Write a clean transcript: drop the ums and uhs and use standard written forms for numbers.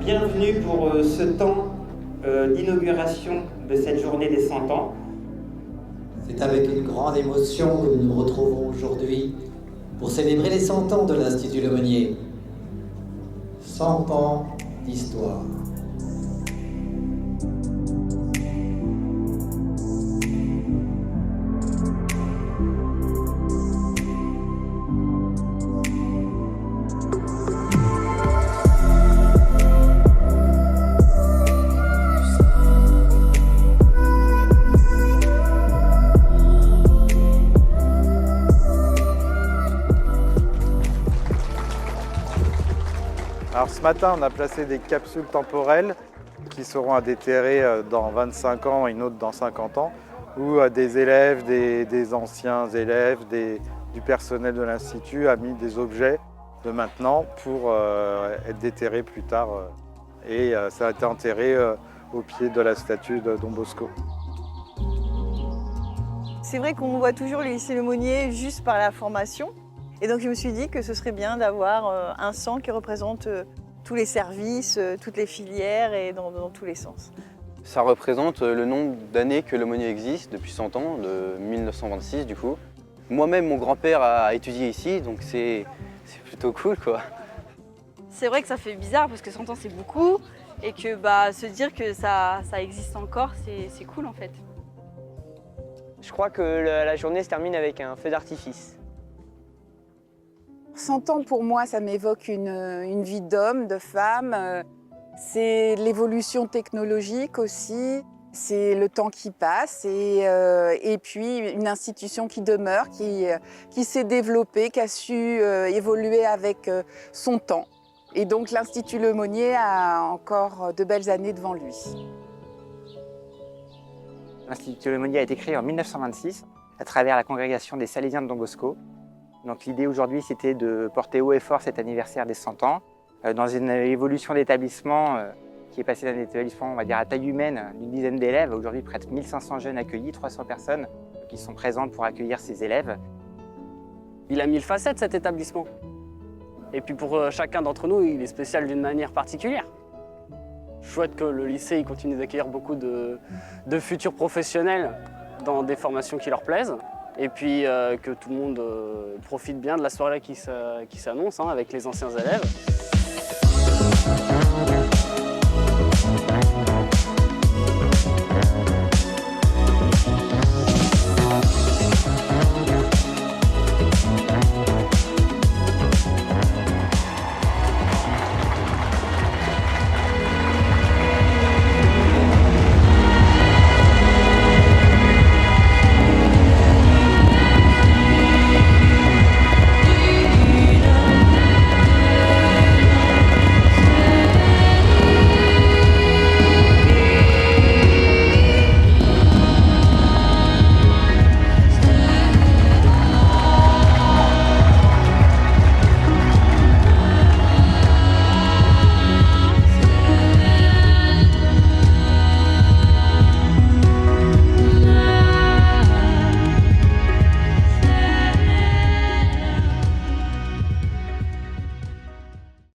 Bienvenue pour ce temps d'inauguration de cette journée des 100 ans. C'est avec une grande émotion que nous nous retrouvons aujourd'hui pour célébrer les 100 ans de l'Institut Lemonnier. 100 ans d'histoire. Alors ce matin, on a placé des capsules temporelles qui seront à déterrer dans 25 ans et une autre dans 50 ans, où des élèves, des anciens élèves, du personnel de l'Institut a mis des objets de maintenant pour être déterrés plus tard. Et ça a été enterré au pied de la statue de Don Bosco. C'est vrai qu'on voit toujours le lycée Lemonnier juste par la formation. Et donc je me suis dit que ce serait bien d'avoir un 100 qui représente tous les services, toutes les filières et dans tous les sens. Ça représente le nombre d'années que Lemonnier existe, depuis 100 ans, de 1926 du coup. Moi-même, mon grand-père a étudié ici, donc c'est plutôt cool quoi. C'est vrai que ça fait bizarre parce que 100 ans c'est beaucoup et que se dire que ça existe encore, c'est cool en fait. Je crois que la journée se termine avec un feu d'artifice. 100 ans pour moi, ça m'évoque une vie d'homme, de femme. C'est l'évolution technologique aussi, c'est le temps qui passe et puis une institution qui demeure, qui s'est développée, qui a su évoluer avec son temps. Et donc l'Institut Lemonnier a encore de belles années devant lui. L'Institut Lemonnier a été créé en 1926 à travers la congrégation des Salésiens de Don Bosco. Donc l'idée aujourd'hui, c'était de porter haut et fort cet anniversaire des 100 ans dans une évolution d'établissement qui est passé d'un établissement, on va dire, à taille humaine d'une dizaine d'élèves. Aujourd'hui, près de 1500 jeunes accueillis, 300 personnes qui sont présentes pour accueillir ces élèves. Il a 1000 facettes cet établissement. Et puis pour chacun d'entre nous, il est spécial d'une manière particulière. Chouette que le lycée continue d'accueillir beaucoup de futurs professionnels dans des formations qui leur plaisent. Et puis que tout le monde profite bien de la soirée qui s'annonce avec les anciens élèves.